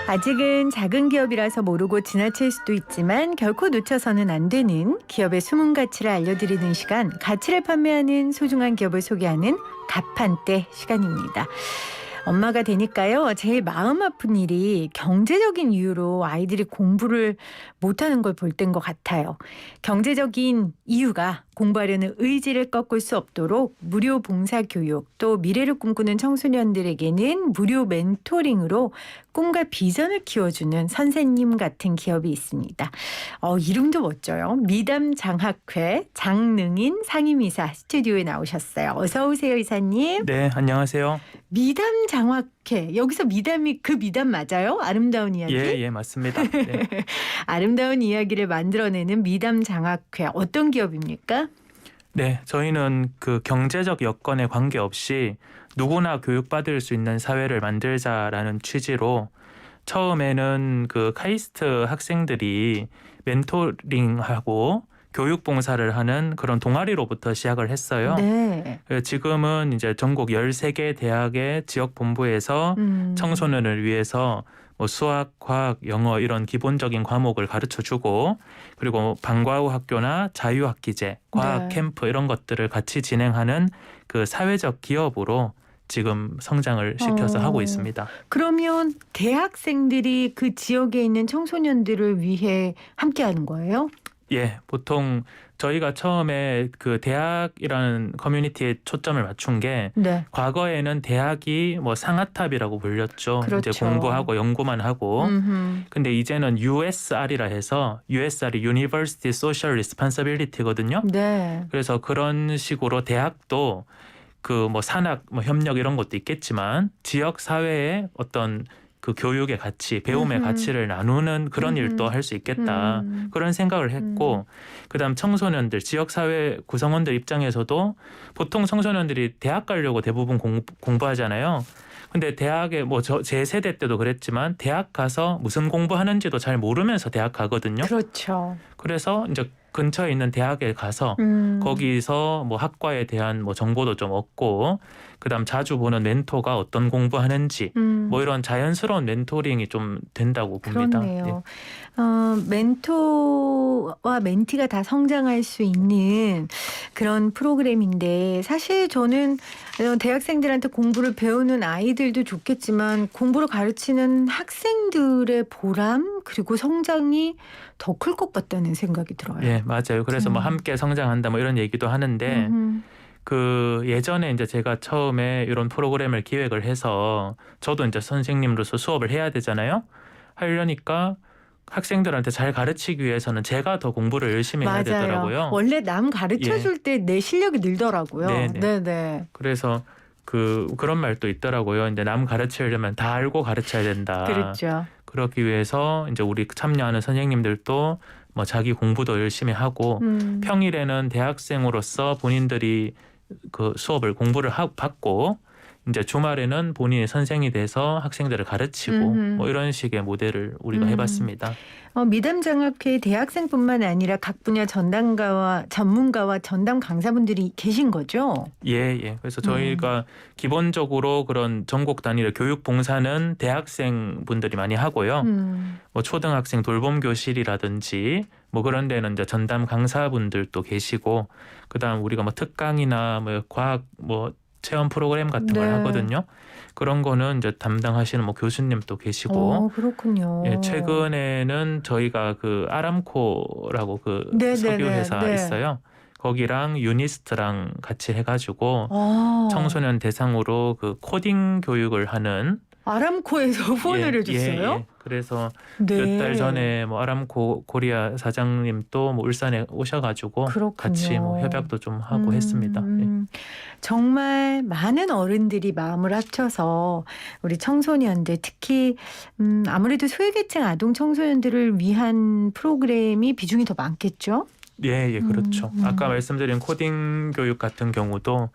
아직은 작은 기업이라서 모르고 지나칠 수도 있지만 결코 놓쳐서는 안 되는 기업의 숨은 가치를 알려드리는 시간, 가치를 판매하는 소중한 기업을 소개하는 가판대 시간입니다. 엄마가 되니까요, 제일 마음 아픈 일이 경제적인 이유로 아이들이 공부를 못하는 걸 볼 때인 것 같아요. 경제적인 이유가 공부하려는 의지를 꺾을 수 없도록 무료 봉사교육, 또 미래를 꿈꾸는 청소년들에게는 무료 멘토링으로 꿈과 비전을 키워주는 선생님 같은 기업이 있습니다. 이름도 멋져요. 미담장학회 장능인 상임이사 스튜디오에 나오셨어요. 어서 오세요, 이사님. 네, 안녕하세요. 미담장학회, 여기서 미담이 그 미담 맞아요? 아름다운 이야기? 예, 맞습니다. 네. 아름다운 이야기를 만들어내는 미담장학회, 어떤 기업입니까? 네, 저희는 그 경제적 여건에 관계없이 누구나 교육받을 수 있는 사회를 만들자라는 취지로 처음에는 그 카이스트 학생들이 멘토링하고 교육봉사를 하는 그런 동아리로부터 시작을 했어요. 네. 지금은 이제 전국 13개 대학의 지역본부에서 청소년을 위해서 뭐 수학, 과학, 영어 이런 기본적인 과목을 가르쳐주고, 그리고 방과후 학교나 자유학기제, 과학 네. 캠프 이런 것들을 같이 진행하는 그 사회적 기업으로 지금 성장을 시켜서 하고 있습니다. 그러면 대학생들이 그 지역에 있는 청소년들을 위해 함께하는 거예요? 예, 보통 저희가 처음에 그 대학이라는 커뮤니티에 초점을 맞춘 게, 네. 과거에는 대학이 뭐 상아탑이라고 불렸죠. 그렇죠. 이제 공부하고 연구만 하고. 근데 이제는 USR이라 해서 USR이 University Social Responsibility거든요. 네. 그래서 그런 식으로 대학도 그 뭐 산학, 뭐 협력 이런 것도 있겠지만 지역 사회의 어떤 그 교육의 가치, 배움의 가치를 나누는 그런 일도 할 수 있겠다. 그런 생각을 했고, 그다음 청소년들, 지역사회 구성원들 입장에서도 보통 청소년들이 대학 가려고 대부분 공부하잖아요. 근데 대학에 뭐 제 세대 때도 그랬지만 대학 가서 무슨 공부하는지도 잘 모르면서 대학 가거든요. 그렇죠. 그래서 이제 근처에 있는 대학에 가서 거기서 뭐 학과에 대한 뭐 정보도 좀 얻고, 그다음 자주 보는 멘토가 어떤 공부하는지 뭐 이런 자연스러운 멘토링이 좀 된다고 봅니다. 그렇네요. 멘토와 멘티가 다 성장할 수 있는 그런 프로그램인데, 사실 저는 대학생들한테 공부를 배우는 아이들도 좋겠지만 공부를 가르치는 학생들의 보람 그리고 성장이 더 클 것 같다는 생각이 들어요. 예, 맞아요. 그래서 뭐 함께 성장한다 뭐 이런 얘기도 하는데, 그 예전에 이제 제가 처음에 이런 프로그램을 기획을 해서 저도 이제 선생님으로서 수업을 해야 되잖아요. 하려니까 학생들한테 잘 가르치기 위해서는 제가 더 공부를 열심히 해야 되더라고요. 원래 남 가르쳐줄 때 내 실력이 늘더라고요. 네네. 그래서 그런 말도 있더라고요. 이제 남 가르치려면 다 알고 가르쳐야 된다. 그렇죠. 그러기 위해서 이제 우리 참여하는 선생님들도 뭐 자기 공부도 열심히 하고, 평일에는 대학생으로서 본인들이 그 수업을 공부를 받고, 이제 주말에는 본인이 선생이 돼서 학생들을 가르치고 뭐 이런 식의 모델을 우리가 해봤습니다. 미담장학회 대학생뿐만 아니라 각 분야 전담가와 전문가와 전담 강사분들이 계신 거죠? 예. 그래서 저희가 기본적으로 그런 전국 단위의 교육 봉사는 대학생 분들이 많이 하고요. 뭐 초등학생 돌봄 교실이라든지 뭐 그런 데는 이제 전담 강사분들도 계시고, 그다음 우리가 뭐 특강이나 뭐 과학 뭐 체험 프로그램 같은 걸 하거든요. 그런 거는 이제 담당하시는 뭐 교수님도 계시고. 그렇군요. 예, 최근에는 저희가 그 아람코라고 그 석유 회사 있어요. 거기랑 유니스트랑 같이 해가지고 청소년 대상으로 그 코딩 교육을 하는. 아람코에서 후원을 해줬어요? 예. 그래서 몇 달 전에 뭐 아람코 코리아 사장님 또 뭐 울산에 오셔가지고 그렇군요. 같이 뭐 협약도 좀 하고 했습니다. 정말 많은 어른들이 마음을 합쳐서 우리 청소년들, 특히 아무래도 소외계층 아동 청소년들을 위한 프로그램이 비중이 더 많겠죠? 예, 그렇죠. 아까 말씀드린 코딩 교육 같은 경우도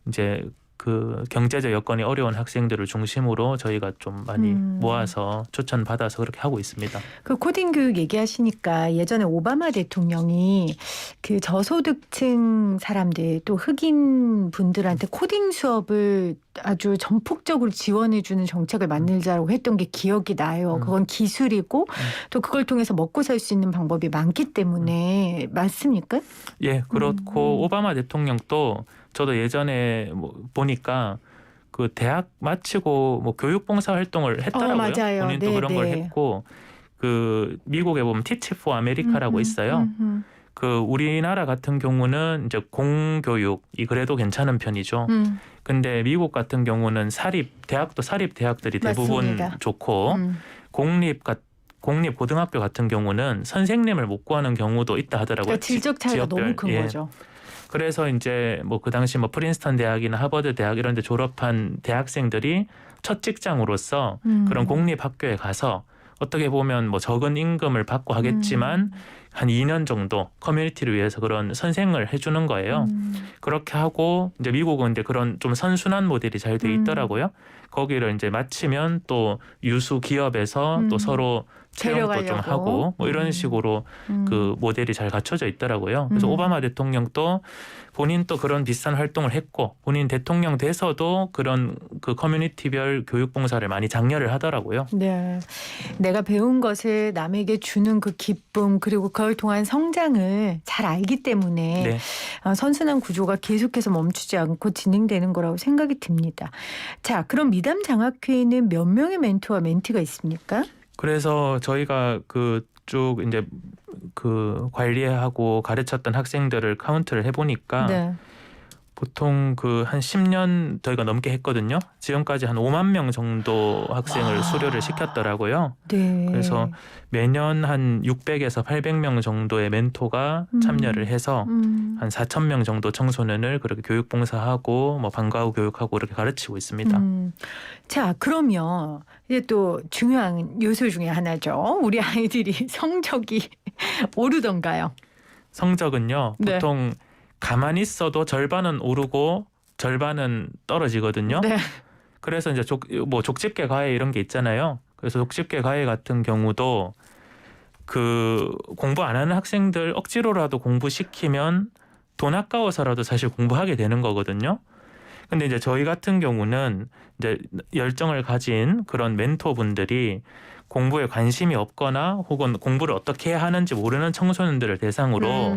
이제 그 경제적 여건이 어려운 학생들을 중심으로 저희가 좀 많이 모아서 추천받아서 그렇게 하고 있습니다. 그 코딩 교육 얘기하시니까 예전에 오바마 대통령이 그 저소득층 사람들 또 흑인 분들한테 코딩 수업을 아주 전폭적으로 지원해주는 정책을 만들자고 했던 게 기억이 나요. 그건 기술이고 또 그걸 통해서 먹고 살 수 있는 방법이 많기 때문에 맞습니까? 예, 그렇고 오바마 대통령도 저도 예전에 뭐 보니까 그 대학 마치고 뭐 교육봉사 활동을 했더라고요. 맞아요. 본인도 네, 그런 걸 네. 했고 그 미국에 보면 Teach for America라고 있어요. 그 우리나라 같은 경우는 이제 공교육이 그래도 괜찮은 편이죠. 근데 미국 같은 경우는 대학도 사립 대학들이 대부분 맞습니다. 좋고 공립 고등학교 같은 경우는 선생님을 못 구하는 경우도 있다 하더라고요. 그러니까 질적 차이가 지역별. 너무 큰 예. 거죠. 그래서 이제 뭐 그 당시 뭐 프린스턴 대학이나 하버드 대학 이런 데 졸업한 대학생들이 첫 직장으로서 그런 공립 학교에 가서 어떻게 보면 뭐 적은 임금을 받고 하겠지만 한 2년 정도 커뮤니티를 위해서 그런 선생을 해주는 거예요. 그렇게 하고 이제 미국은 이제 그런 좀 선순환 모델이 잘 돼 있더라고요. 거기를 이제 마치면 또 유수 기업에서 또 서로 채용도 좀 데려가려고. 하고 뭐 이런 식으로 그 모델이 잘 갖춰져 있더라고요. 그래서 오바마 대통령도 본인 또 그런 비슷한 활동을 했고 본인 대통령 돼서도 그런 그 커뮤니티별 교육 봉사를 많이 장려를 하더라고요. 네, 내가 배운 것을 남에게 주는 그 기쁨 그리고 그걸 통한 성장을 잘 알기 때문에 네. 선순환 구조가 계속해서 멈추지 않고 진행되는 거라고 생각이 듭니다. 자, 그럼 미담 장학회에는 몇 명의 멘토와 멘티가 있습니까? 그래서 저희가 그 쭉 이제 그 관리하고 가르쳤던 학생들을 카운트를 해보니까 네. 보통 그 한 10년 저희가 넘게 했거든요. 지금까지 한 5만 명 정도 학생을 와. 수료를 시켰더라고요. 네. 그래서 매년 한 600에서 800명 정도의 멘토가 참여를 해서 한 4천 명 정도 청소년을 그렇게 교육 봉사하고 뭐 방과 후 교육하고 이렇게 가르치고 있습니다. 자, 그러면 이제 또 중요한 요소 중에 하나죠. 우리 아이들이 성적이 오르던가요? 성적은요. 네. 보통 가만히 있어도 절반은 오르고 절반은 떨어지거든요. 네. 그래서 이제 족집게 과외 이런 게 있잖아요. 그래서 족집게 과외 같은 경우도 그 공부 안 하는 학생들 억지로라도 공부시키면 돈 아까워서라도 사실 공부하게 되는 거거든요. 근데 이제 저희 같은 경우는 이제 열정을 가진 그런 멘토분들이 공부에 관심이 없거나 혹은 공부를 어떻게 해야 하는지 모르는 청소년들을 대상으로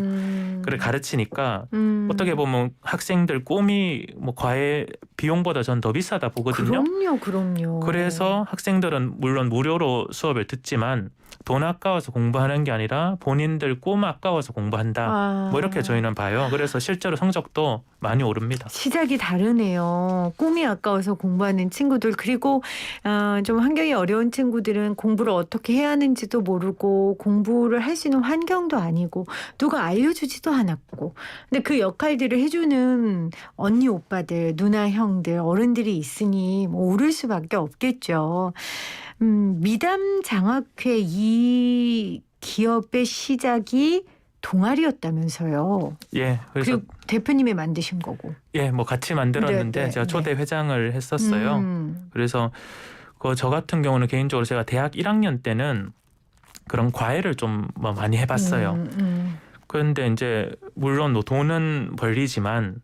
그걸 가르치니까 어떻게 보면 학생들 꿈이 뭐 과외 비용보다 전 더 비싸다 보거든요. 그럼요. 그래서 학생들은 물론 무료로 수업을 듣지만 돈 아까워서 공부하는 게 아니라 본인들 꿈 아까워서 공부한다. 뭐 이렇게 저희는 봐요. 그래서 실제로 성적도 많이 오릅니다. 시작이 다르네요. 꿈이 아까워서 공부하는 친구들 그리고 좀 환경이 어려운 친구들은 공부를 어떻게 해야 하는지도 모르고 공부를 할 수 있는 환경도 아니고 누가 알려주지도 않았고 근데 그 역할들을 해주는 언니 오빠들 누나 형들 어른들이 있으니 뭐 오를 수밖에 없겠죠. 미담 장학회 이 기업의 시작이 동아리였다면서요. 예, 그래서 그리고 대표님이 만드신 거고. 예, 뭐 같이 만들었는데 네, 제가 초대 회장을 했었어요. 그래서 저 같은 경우는 개인적으로 제가 대학 1학년 때는 그런 과외를 좀 뭐 많이 해봤어요. 그런데 이제 물론 뭐 돈은 벌리지만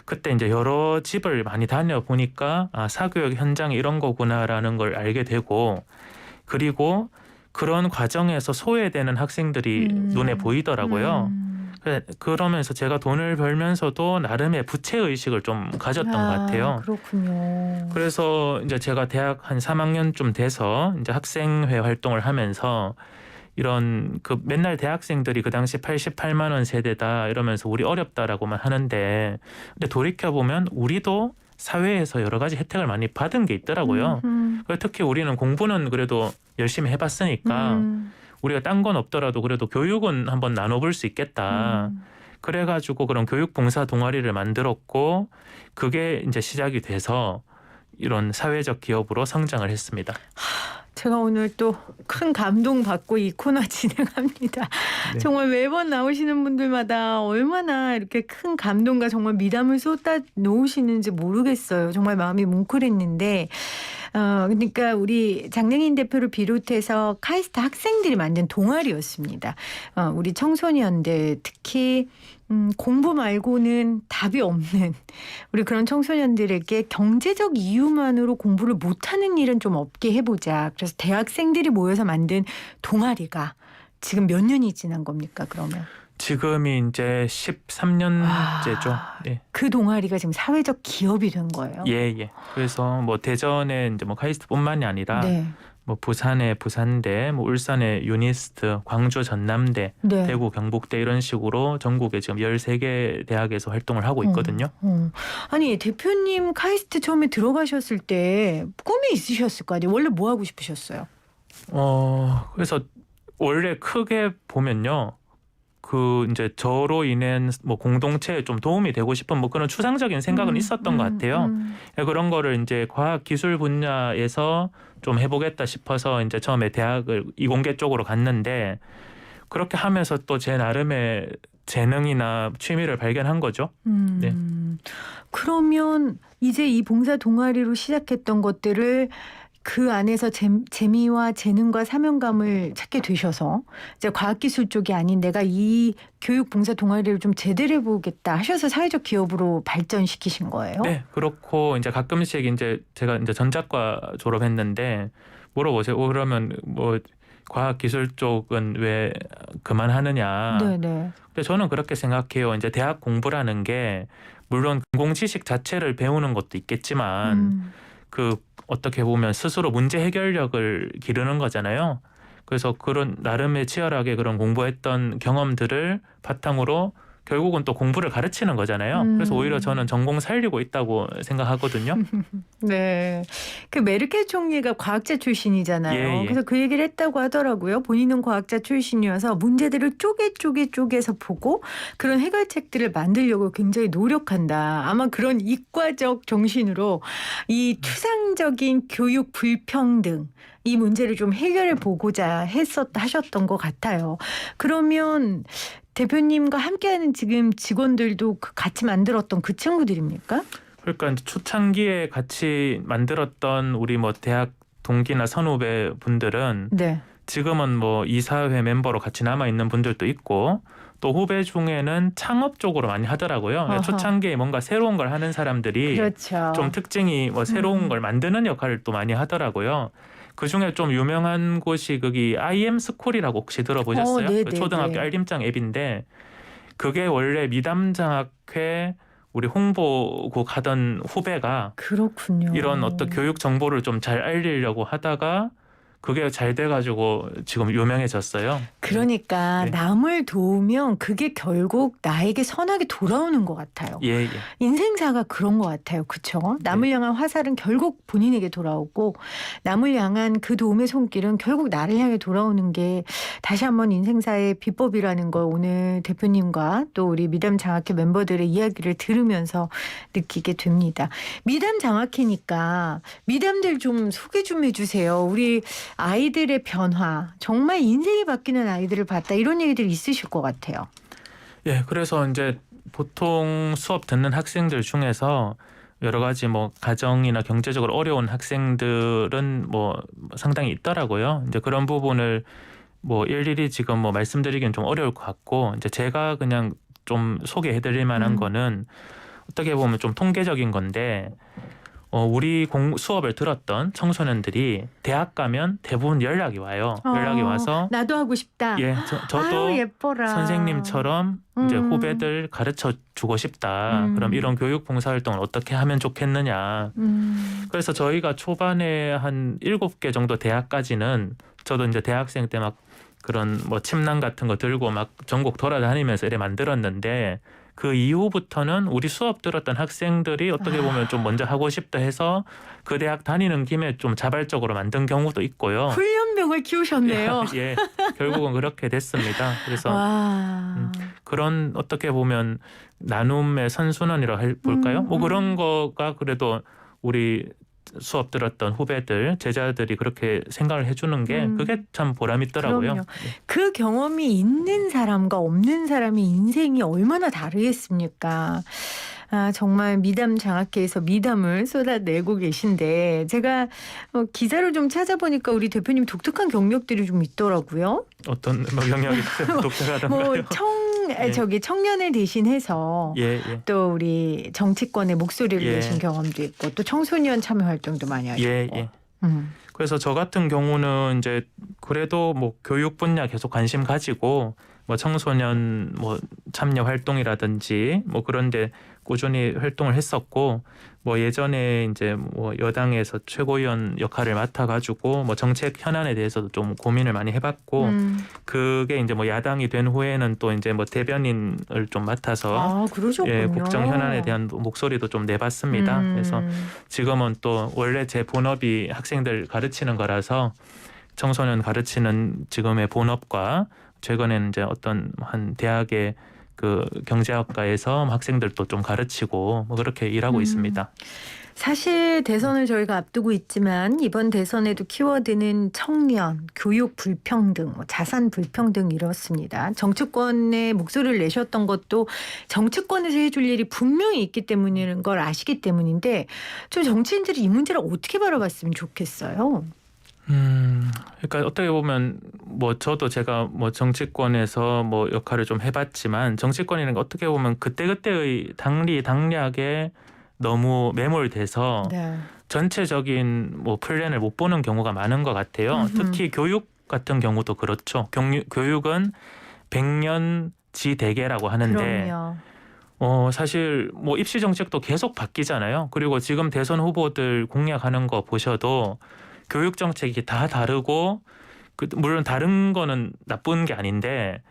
그때 이제 여러 집을 많이 다녀보니까 사교육 현장이 이런 거구나라는 걸 알게 되고 그리고 그런 과정에서 소외되는 학생들이 눈에 보이더라고요. 그러면서 제가 돈을 벌면서도 나름의 부채의식을 좀 가졌던 것 같아요. 그렇군요. 그래서 이제 제가 대학 한 3학년쯤 돼서 이제 학생회 활동을 하면서 이런 그 맨날 대학생들이 그 당시 88만 원 세대다 이러면서 우리 어렵다라고만 하는데 근데 돌이켜 보면 우리도 사회에서 여러 가지 혜택을 많이 받은 게 있더라고요. 특히 우리는 공부는 그래도 열심히 해봤으니까 우리가 딴 건 없더라도 그래도 교육은 한번 나눠볼 수 있겠다. 그래가지고 그런 교육 봉사 동아리를 만들었고 그게 이제 시작이 돼서 이런 사회적 기업으로 성장을 했습니다. 제가 오늘 또 큰 감동 받고 이 코너 진행합니다. 네. 정말 매번 나오시는 분들마다 얼마나 이렇게 큰 감동과 정말 미담을 쏟아 놓으시는지 모르겠어요. 정말 마음이 뭉클했는데 그러니까 우리 장능인 대표를 비롯해서 카이스트 학생들이 만든 동아리였습니다. 우리 청소년들 특히 공부 말고는 답이 없는 우리 그런 청소년들에게 경제적 이유만으로 공부를 못하는 일은 좀 없게 해보자. 그래서 대학생들이 모여서 만든 동아리가 지금 몇 년이 지난 겁니까 그러면? 지금이 이제 13년째죠. 예. 그 동아리가 지금 사회적 기업이 된 거예요? 예. 그래서 뭐 대전에 이제 뭐 카이스트뿐만이 아니라 네. 뭐 부산의 부산대, 뭐 울산의 유니스트, 광주 전남대, 네. 대구 경북대 이런 식으로 전국에 지금 13개 대학에서 활동을 하고 있거든요. 아니 대표님 카이스트 처음에 들어가셨을 때 꿈이 있으셨을 거 아니에요? 원래 뭐 하고 싶으셨어요? 그래서 원래 크게 보면요. 그 이제 저로 인한 뭐 공동체에 좀 도움이 되고 싶은 뭐 그런 추상적인 생각은 있었던 것 같아요. 그런 거를 이제 과학 기술 분야에서 좀 해보겠다 싶어서 이제 처음에 대학을 이공계 쪽으로 갔는데 그렇게 하면서 또 제 나름의 재능이나 취미를 발견한 거죠. 네. 그러면 이제 이 봉사 동아리로 시작했던 것들을 그 안에서 재미와 재능과 사명감을 찾게 되셔서 이제 과학기술 쪽이 아닌 내가 이 교육 봉사 동아리를 좀 제대로 해보겠다 하셔서 사회적 기업으로 발전시키신 거예요? 네, 그렇고 이제 가끔씩 이제 제가 이제 전자과 졸업했는데 물어보세요. 그러면 뭐 과학기술 쪽은 왜 그만하느냐? 네네. 근데 저는 그렇게 생각해요. 이제 대학 공부라는 게 물론 공공 지식 자체를 배우는 것도 있겠지만 그 어떻게 보면 스스로 문제 해결력을 기르는 거잖아요. 그래서 그런 나름의 치열하게 그런 공부했던 경험들을 바탕으로 결국은 또 공부를 가르치는 거잖아요. 그래서 오히려 저는 전공 살리고 있다고 생각하거든요. 네. 그 메르켈 총리가 과학자 출신이잖아요. 예. 그래서 그 얘기를 했다고 하더라고요. 본인은 과학자 출신이어서 문제들을 쪼개서 보고 그런 해결책들을 만들려고 굉장히 노력한다. 아마 그런 이과적 정신으로 이 추상적인 교육 불평등 이 문제를 좀 해결해 보고자 하셨던 것 같아요. 그러면 대표님과 함께하는 지금 직원들도 같이 만들었던 그 친구들입니까? 그러니까 이제 초창기에 같이 만들었던 우리 뭐 대학 동기나 선후배 분들은 네. 지금은 뭐 이사회 멤버로 같이 남아 있는 분들도 있고 또 후배 중에는 창업 쪽으로 많이 하더라고요. 어허. 초창기에 뭔가 새로운 걸 하는 사람들이 그렇죠. 좀 특징이 뭐 새로운 걸 만드는 역할을 또 많이 하더라고요. 그 중에 좀 유명한 곳이 거기 IM 스쿨이라고 혹시 들어보셨어요? 네네네. 그 초등학교 알림장 앱인데 그게 원래 미담장학회 우리 홍보국 하던 후배가 그렇군요. 이런 어떤 교육 정보를 좀 잘 알리려고 하다가 그게 잘 돼가지고 지금 유명해졌어요. 그러니까 네. 남을 도우면 그게 결국 나에게 선하게 돌아오는 것 같아요. 예. 인생사가 그런 것 같아요. 그렇죠? 남을 향한 화살은 결국 본인에게 돌아오고 남을 향한 그 도움의 손길은 결국 나를 향해 돌아오는 게 다시 한번 인생사의 비법이라는 걸 오늘 대표님과 또 우리 미담 장학회 멤버들의 이야기를 들으면서 느끼게 됩니다. 미담 장학회니까 미담들 좀 소개 좀 해주세요. 우리 아이들의 변화, 정말 인생이 바뀌는 아이들을 봤다 이런 얘기들이 있으실 것 같아요. 예, 그래서 이제 보통 수업 듣는 학생들 중에서 여러 가지 뭐 가정이나 경제적으로 어려운 학생들은 뭐 상당히 있더라고요. 이제 그런 부분을 뭐 일일이 지금 뭐 말씀드리기는 좀 어려울 것 같고 이제 제가 그냥 좀 소개해드릴 만한 거는 어떻게 보면 좀 통계적인 건데 우리 수업을 들었던 청소년들이 대학 가면 대부분 연락이 와요. 연락이 와서 나도 하고 싶다. 예, 저도 아유, 예뻐라. 선생님처럼 이제 후배들 가르쳐 주고 싶다. 그럼 이런 교육 봉사 활동을 어떻게 하면 좋겠느냐. 그래서 저희가 초반에 한 7개 정도 대학까지는 저도 이제 대학생 때 막 그런 뭐 침낭 같은 거 들고 막 전국 돌아다니면서 이래 만들었는데 그 이후부터는 우리 수업 들었던 학생들이 어떻게 보면 좀 먼저 하고 싶다 해서 그 대학 다니는 김에 좀 자발적으로 만든 경우도 있고요. 훈련병을 키우셨네요. 예, 결국은 그렇게 됐습니다. 그래서 와. 그런 어떻게 보면 나눔의 선순환이라고 볼까요? 뭐 그런 거가 그래도 우리 수업 들었던 후배들, 제자들이 그렇게 생각을 해주는 게 그게 참 보람있더라고요. 그럼요. 그 경험이 있는 사람과 없는 사람의 인생이 얼마나 다르겠습니까? 아, 정말 미담 장학회에서 미담을 쏟아내고 계신데 제가 기사를 좀 찾아보니까 우리 대표님 독특한 경력들이 좀 있더라고요. 어떤 뭐 영역이 독특하던가요? 저기 청년을 대신해서 예. 또 우리 정치권의 목소리를 예. 내신 경험도 있고 또 청소년 참여 활동도 많이 하셨고. 예. 그래서 저 같은 경우는 이제 그래도 뭐 교육 분야 계속 관심 가지고 뭐 청소년 뭐 참여 활동이라든지 뭐 그런데 꾸준히 활동을 했었고 뭐 예전에 이제 뭐 여당에서 최고위원 역할을 맡아가지고 뭐 정책 현안에 대해서도 좀 고민을 많이 해봤고 그게 이제 뭐 야당이 된 후에는 또 이제 뭐 대변인을 좀 맡아서 그러셨군요. 국정 현안에 대한 목소리도 좀 내봤습니다. 그래서 지금은 또 원래 제 본업이 학생들 가르치는 거라서 청소년 가르치는 지금의 본업과 최근에는 이제 어떤 한 대학의 그 경제학과에서 학생들도 좀 가르치고 뭐 그렇게 일하고 있습니다. 사실 대선을 저희가 앞두고 있지만 이번 대선에도 키워드는 청년, 교육 불평등, 자산 불평등 이렇습니다. 정치권에 목소리를 내셨던 것도 정치권에서 해줄 일이 분명히 있기 때문인 걸 아시기 때문인데 좀 정치인들이 이 문제를 어떻게 바라봤으면 좋겠어요? 그러니까 어떻게 보면 뭐 저도 제가 뭐 정치권에서 뭐 역할을 좀 해봤지만 정치권이라는 게 어떻게 보면 그때그때의 당리당략에 너무 매몰돼서 전체적인 뭐 플랜을 못 보는 경우가 많은 것 같아요. 특히 교육 같은 경우도 그렇죠. 교육은 백년지대계라고 하는데 사실 뭐 입시 정책도 계속 바뀌잖아요. 그리고 지금 대선 후보들 공약하는 거 보셔도 교육 정책이 다 다르고 물론 다른 거는 나쁜 게 아닌데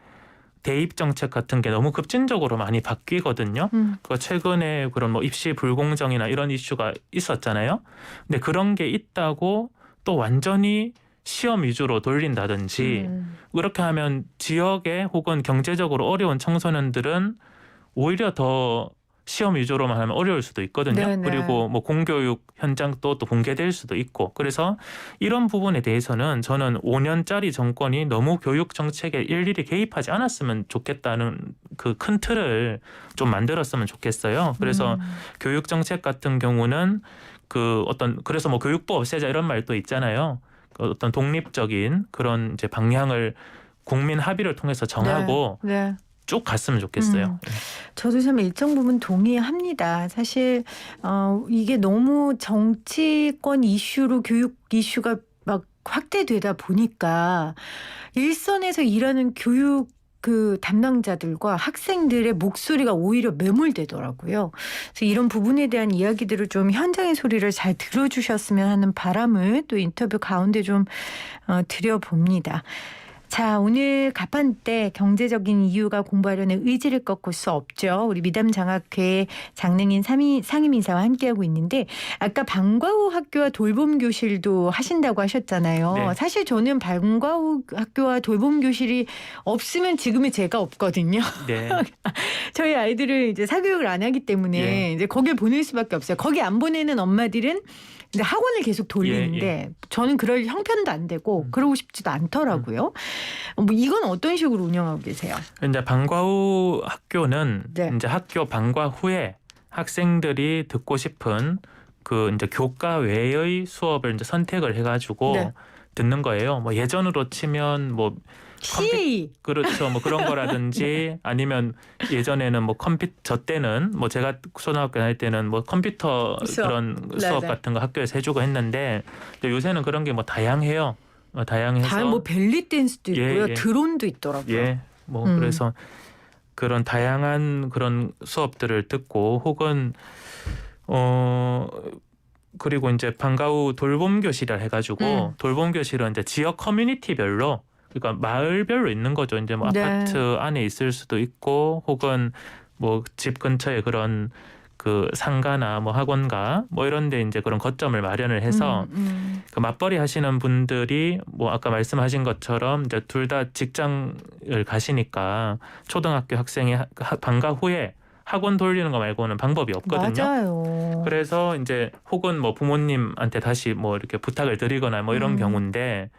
대입 정책 같은 게 너무 급진적으로 많이 바뀌거든요. 그 최근에 그런 뭐 입시 불공정이나 이런 이슈가 있었잖아요. 근데 그런 게 있다고 또 완전히 시험 위주로 돌린다든지 그렇게 하면 지역에 혹은 경제적으로 어려운 청소년들은 오히려 더 시험 위주로만 하면 어려울 수도 있거든요. 네네. 그리고 뭐 공교육 현장도 또 공개될 수도 있고 그래서 이런 부분에 대해서는 저는 5년짜리 정권이 너무 교육 정책에 일일이 개입하지 않았으면 좋겠다는 그 큰 틀을 좀 만들었으면 좋겠어요. 그래서 교육 정책 같은 경우는 그래서 뭐 교육부 없애자 이런 말도 있잖아요. 어떤 독립적인 그런 이제 방향을 국민 합의를 통해서 정하고 쭉 갔으면 좋겠어요. 저도 참 일정 부분 동의합니다. 사실 이게 너무 정치권 이슈로 교육 이슈가 막 확대되다 보니까 일선에서 일하는 교육 그 담당자들과 학생들의 목소리가 오히려 매몰되더라고요. 그래서 이런 부분에 대한 이야기들을 좀 현장의 소리를 잘 들어주셨으면 하는 바람을 또 인터뷰 가운데 좀 드려봅니다. 자, 오늘 가판대 경제적인 이유가 공부하려는 의지를 꺾을 수 없죠. 우리 미담 장학회 장능인 상임이사와 함께하고 있는데 아까 방과 후 학교와 돌봄 교실도 하신다고 하셨잖아요. 네. 사실 저는 방과 후 학교와 돌봄 교실이 없으면 지금의 제가 없거든요. 네. 저희 아이들을 이제 사교육을 안 하기 때문에 이제 거길 보낼 수밖에 없어요. 거기 안 보내는 엄마들은 근데 학원을 계속 돌리는데 저는 그럴 형편도 안 되고 그러고 싶지도 않더라고요. 뭐 이건 어떤 식으로 운영하고 계세요? 이제 방과 후 학교는 이제 학교 방과 후에 학생들이 듣고 싶은 그 이제 교과 외의 수업을 이제 선택을 해가지고 듣는 거예요. 뭐 예전으로 치면 뭐 그렇죠. 뭐 그런 거라든지 아니면 예전에는 뭐 저 때는 뭐 제가 초등학교 다닐 때는 뭐 컴퓨터 그런 수업 같은 거 학교에서 해주고 했는데 요새는 그런 게 뭐 다양해요. 다양해서 뭐 벨리 댄스도 있고요. 드론도 있더라고요. 뭐 그래서 그런 다양한 그런 수업들을 듣고 혹은 그리고 이제 방과 후 돌봄 교실을 해가지고 돌봄 교실은 이제 지역 커뮤니티별로 그러니까 마을별로 있는 거죠. 이제 뭐 아파트 안에 있을 수도 있고 혹은 뭐 집 근처에 그런 그 상가나 뭐 학원가 뭐 이런 데 이제 그런 거점을 마련을 해서 그 맞벌이 하시는 분들이 뭐 아까 말씀하신 것처럼 이제 둘 다 직장을 가시니까 초등학교 학생이 방과 후에 학원 돌리는 거 말고는 방법이 없거든요. 맞아요. 그래서 이제 혹은 뭐 부모님한테 다시 뭐 이렇게 부탁을 드리거나 뭐 이런 경우인데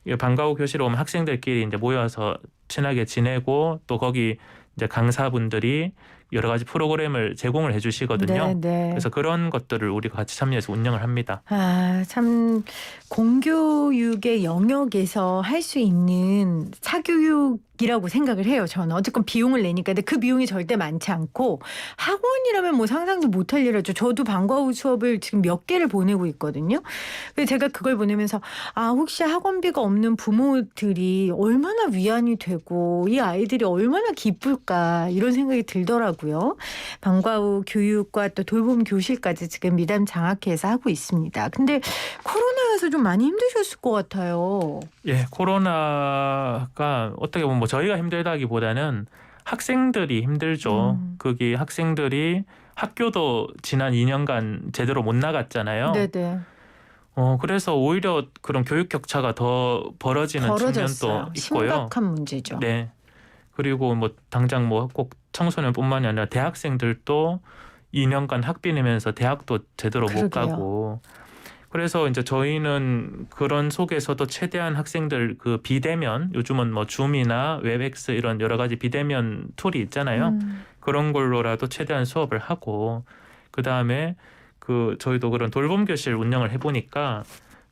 이 방과 후 교실에 오면 학생들끼리 이제 모여서 친하게 지내고 또 거기 이제 강사분들이 여러 가지 프로그램을 제공을 해주시거든요. 네. 그래서 그런 것들을 우리가 같이 참여해서 운영을 합니다. 아, 참 공교육의 영역에서 할 수 있는 사교육이라고 생각을 해요. 저는 어쨌건 비용을 내니까. 근데 그 비용이 절대 많지 않고 학원이라면 뭐 상상도 못할 일이죠. 저도 방과 후 수업을 지금 몇 개를 보내고 있거든요. 근데 제가 그걸 보내면서 아, 혹시 학원비가 없는 부모들이 얼마나 위안이 되고 이 아이들이 얼마나 기쁠까 이런 생각이 들더라고요. 방과 후 교육과 또 돌봄 교실까지 지금 미담 장학회에서 하고 있습니다. 근데 코로나여서 좀 많이 힘드셨을 것 같아요. 예, 코로나가 어떻게 보면 뭐 저희가 힘들다기보다는 학생들이 힘들죠. 거기 학생들이 학교도 지난 2년간 제대로 못 나갔잖아요. 네네. 그래서 오히려 그런 교육 격차가 더 벌어지는 벌어졌어요. 측면도 있고요. 심각한 문제죠. 네. 그리고 뭐 당장 뭐 꼭 청소년뿐만이 아니라 대학생들도 2년간 학비 내면서 대학도 제대로 못 그러게요. 가고 그래서 이제 저희는 그런 속에서도 최대한 학생들 그 비대면 요즘은 뭐 줌이나 웹엑스 이런 여러 가지 비대면 툴이 있잖아요. 그런 걸로라도 최대한 수업을 하고 그다음에 그 저희도 그런 돌봄 교실 운영을 해보니까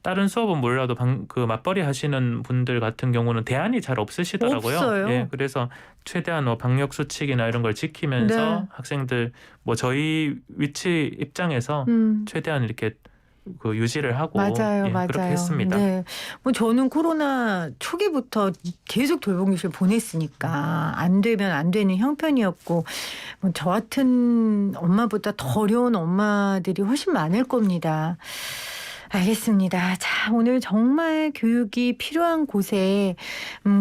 다른 수업은 몰라도 그 맞벌이 하시는 분들 같은 경우는 대안이 잘 없으시더라고요. 없어요. 예, 그래서 최대한 뭐 방역 수칙이나 이런 걸 지키면서 네. 학생들 뭐 저희 위치 입장에서 최대한 이렇게 그 유지를 하고 맞아요, 예, 맞아요. 그렇게 했습니다. 네, 뭐 저는 코로나 초기부터 계속 돌봄 교실 보냈으니까 안 되면 안 되는 형편이었고 뭐 저 같은 엄마보다 더 어려운 엄마들이 훨씬 많을 겁니다. 알겠습니다. 자, 오늘 정말 교육이 필요한 곳에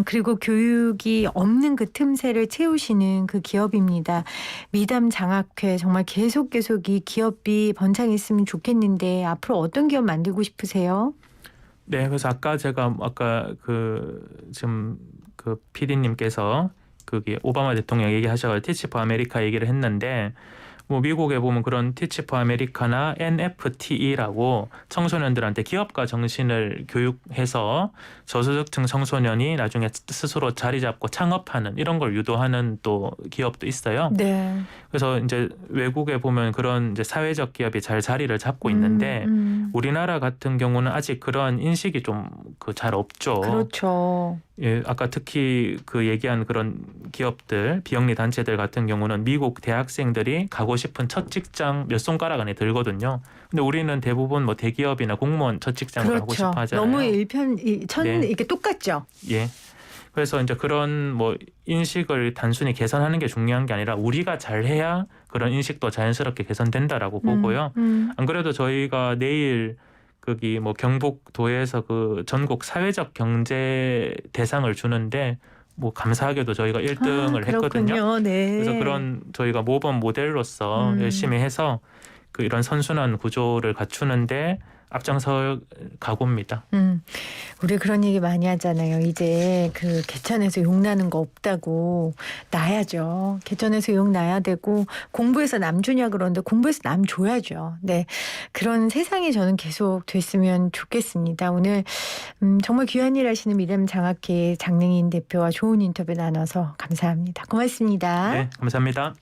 그리고 교육이 없는 그 틈새를 채우시는 그 기업입니다. 미담 장학회 정말 계속 이 기업이 번창했으면 좋겠는데 앞으로 어떤 기업 만들고 싶으세요? 네, 그래서 아까 제가 그 지금 그 PD님께서 그게 오바마 대통령 얘기하셔서 티치 포 아메리카 얘기를 했는데 뭐 미국에 보면 그런 티치 포 아메리카나 NFTE라고 청소년들한테 기업가 정신을 교육해서 저소득층 청소년이 나중에 스스로 자리 잡고 창업하는 이런 걸 유도하는 또 기업도 있어요. 네. 그래서 이제 외국에 보면 그런 이제 사회적 기업이 잘 자리를 잡고 있는데 우리나라 같은 경우는 아직 그런 인식이 좀 그 잘 없죠. 그렇죠. 예, 아까 특히 그 얘기한 그런 기업들, 비영리 단체들 같은 경우는 미국 대학생들이 가고 싶은 첫 직장 몇 손가락 안에 들거든요. 근데 우리는 대부분 뭐 대기업이나 공무원 첫 직장을 하고 싶어 하잖아요. 너무 네. 이게 똑같죠. 예. 그래서 이제 그런 뭐 인식을 단순히 개선하는 게 중요한 게 아니라 우리가 잘해야 그런 인식도 자연스럽게 개선된다라고 보고요. 안 그래도 저희가 내일 거기 뭐 경북도에서 그 전국 사회적 경제 대상을 주는데 뭐 감사하게도 저희가 1등을 했거든요. 네. 그래서 그런 저희가 모범 모델로서 열심히 해서 그 이런 선순환 구조를 갖추는데 앞장서 가고입니다. 우리 그런 얘기 많이 하잖아요. 이제 그 개천에서 욕 나는 거 없다고 나야죠. 개천에서 욕 나야 되고 공부해서 남 주냐 그러는데 공부해서 남 줘야죠. 네, 그런 세상이 저는 계속 됐으면 좋겠습니다. 오늘 정말 귀한 일 하시는 미담 장학회 장능인 대표와 좋은 인터뷰 나눠서 감사합니다. 고맙습니다. 네, 감사합니다.